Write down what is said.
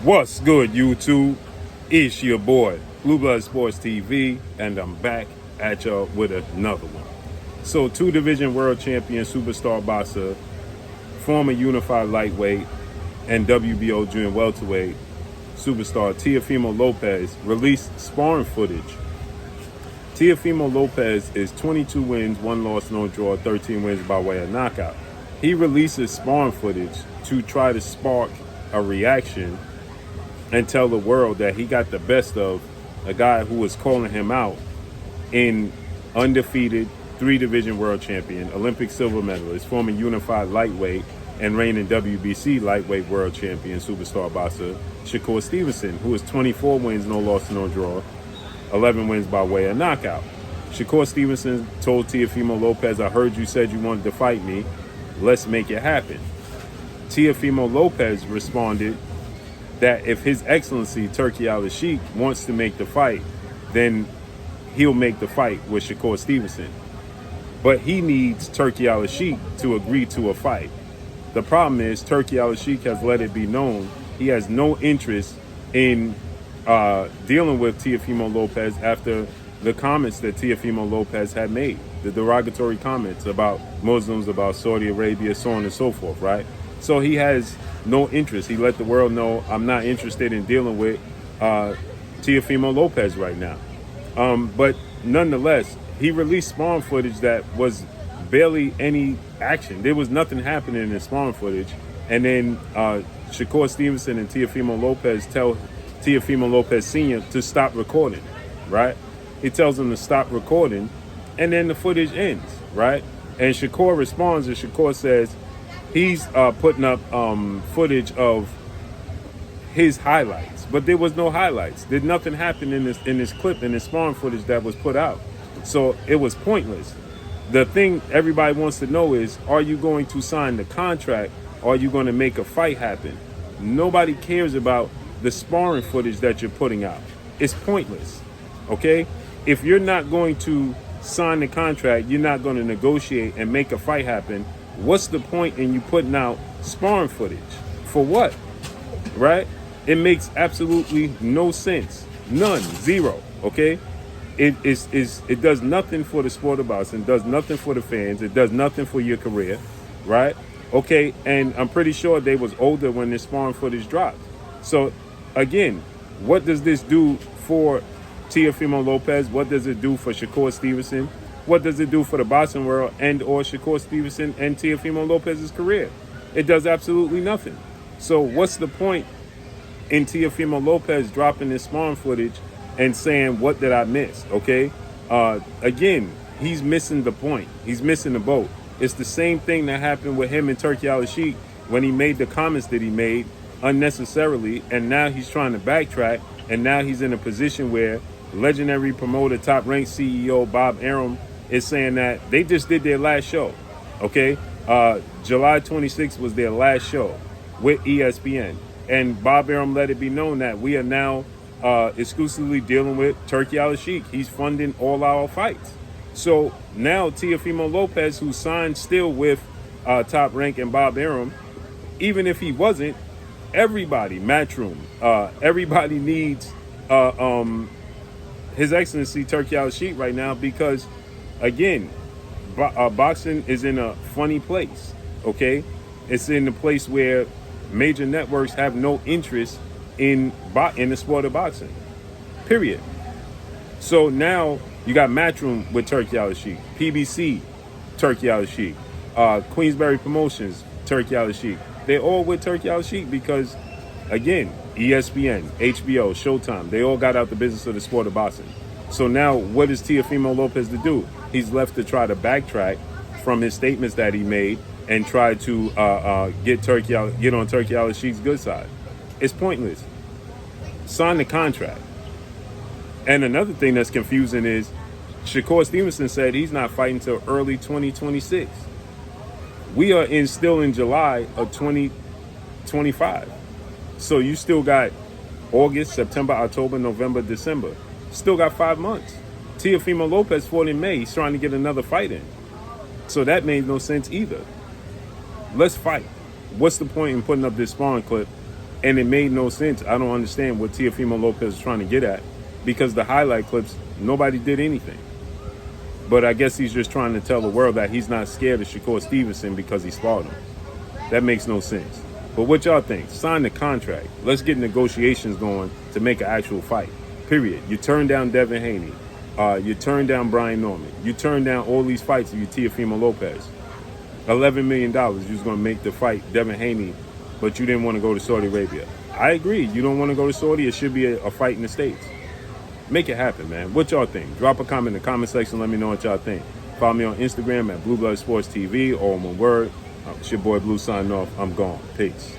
What's good, YouTube? It's your boy, Blue Blood Sports TV, and I'm back at y'all with another one. So, two-division world champion superstar boxer, former unified lightweight, and WBO junior welterweight superstar Teofimo Lopez released sparring footage. Teofimo Lopez is 22 wins, 1 loss, no draw, 13 wins by way of knockout. He releases sparring footage to try to spark a reaction and tell the world that he got the best of a guy who was calling him out in undefeated 3-division world champion, Olympic silver medalist, former unified lightweight, and reigning WBC lightweight world champion superstar boxer Shakur Stevenson, who is 24 wins, no loss, no draw, 11 wins by way of knockout. Shakur Stevenson told Teofimo Lopez, "I heard you said you wanted to fight me. Let's make it happen." Teofimo Lopez responded that if His Excellency Turki Al-Sheikh wants to make the fight, then he'll make the fight with Shakur Stevenson. But he needs Turki Al-Sheikh to agree to a fight. The problem is Turki Al-Sheikh has let it be known he has no interest in dealing with Teofimo Lopez after the comments that Teofimo Lopez had made, the derogatory comments about Muslims, about Saudi Arabia, so on and so forth, right? So he has no interest. He let the world know, I'm not interested in dealing with Teofimo Lopez right now. But nonetheless, he released sparring footage that was barely any action. There was nothing happening in the sparring footage. And then Shakur Stevenson and Teofimo Lopez tell Teofimo Lopez Sr. to stop recording, right? He tells him to stop recording, and then the footage ends, right? And Shakur responds, and Shakur says he's putting up footage of his highlights, but there was no highlights. Did nothing happen in this clip, in this sparring footage that was put out. So it was pointless. The thing everybody wants to know is, are you going to sign the contract? Or are you going to make a fight happen? Nobody cares about the sparring footage that you're putting out. It's pointless, okay? If you're not going to sign the contract, you're not going to negotiate and make a fight happen, what's the point in you putting out sparring footage? For what, right? It makes absolutely no sense. None, zero, okay? It does nothing for the sport of boxing, does nothing for the fans, it does nothing for your career, right? Okay, and I'm pretty sure they was older when this sparring footage dropped. So, again, what does this do for Teofimo Lopez? What does it do for Shakur Stevenson? What does it do for the boxing world and or Shakur Stevenson and Teofimo Lopez's career? It does absolutely nothing. So what's the point in Teofimo Lopez dropping this sparring footage and saying, what did I miss, okay? Again, he's missing the point. He's missing the boat. It's the same thing that happened with him and Turki Al-Sheikh when he made the comments that he made unnecessarily, and now he's trying to backtrack, and now he's in a position where legendary promoter, top-ranked CEO Bob Arum is saying that they just did their last show, okay? July 26th was their last show with ESPN, and Bob Arum let it be known that we are now exclusively dealing with Turki Al-Sheikh. He's funding all our fights. So now Teofimo Lopez, who signed still with Top Rank and Bob Arum, even if he wasn't, everybody, Matchroom, everybody needs His Excellency Turki Al-Sheikh right now because, again, boxing is in a funny place, okay? It's in a place where major networks have no interest in the sport of boxing, period. So now you got Matchroom with Turki Al-Sheikh, PBC, Turki Al-Sheikh, Queensberry Promotions, Turki Al-Sheikh. They're all with Turki Al-Sheikh because, again, ESPN, HBO, Showtime, they all got out the business of the sport of boxing. So now what is Teofimo Lopez to do? He's left to try to backtrack from his statements that he made and try to get on Turki Al-Sheikh's good side. It's pointless. Sign the contract. And another thing that's confusing is Shakur Stevenson said he's not fighting until early 2026. We are still in July of 2025. So you still got August, September, October, November, December. Still got 5 months. Teofimo Lopez fought in May. He's trying to get another fight in. So that made no sense either. Let's fight. What's the point in putting up this sparring clip And it made no sense. I don't understand what Teofimo Lopez is trying to get at, because the highlight clips, nobody did anything. But I guess he's just trying to tell the world that he's not scared of Shakur Stevenson because he sparred him. That makes no sense. But what y'all think? Sign the contract. Let's get negotiations going to make an actual fight. Period. You turn down Devin Haney. You turn down Brian Norman. You turn down all these fights of you Teofimo Lopez. $11 million you was going to make the fight Devin Haney, but you didn't want to go to Saudi Arabia. I agree. You don't want to go to Saudi. It should be a fight in the States. Make it happen, man. What y'all think? Drop a comment in the comment section. Let me know what y'all think. Follow me on Instagram at Blue Blood Sports TV, or one word. It's your boy Blue signing off. I'm gone. Peace.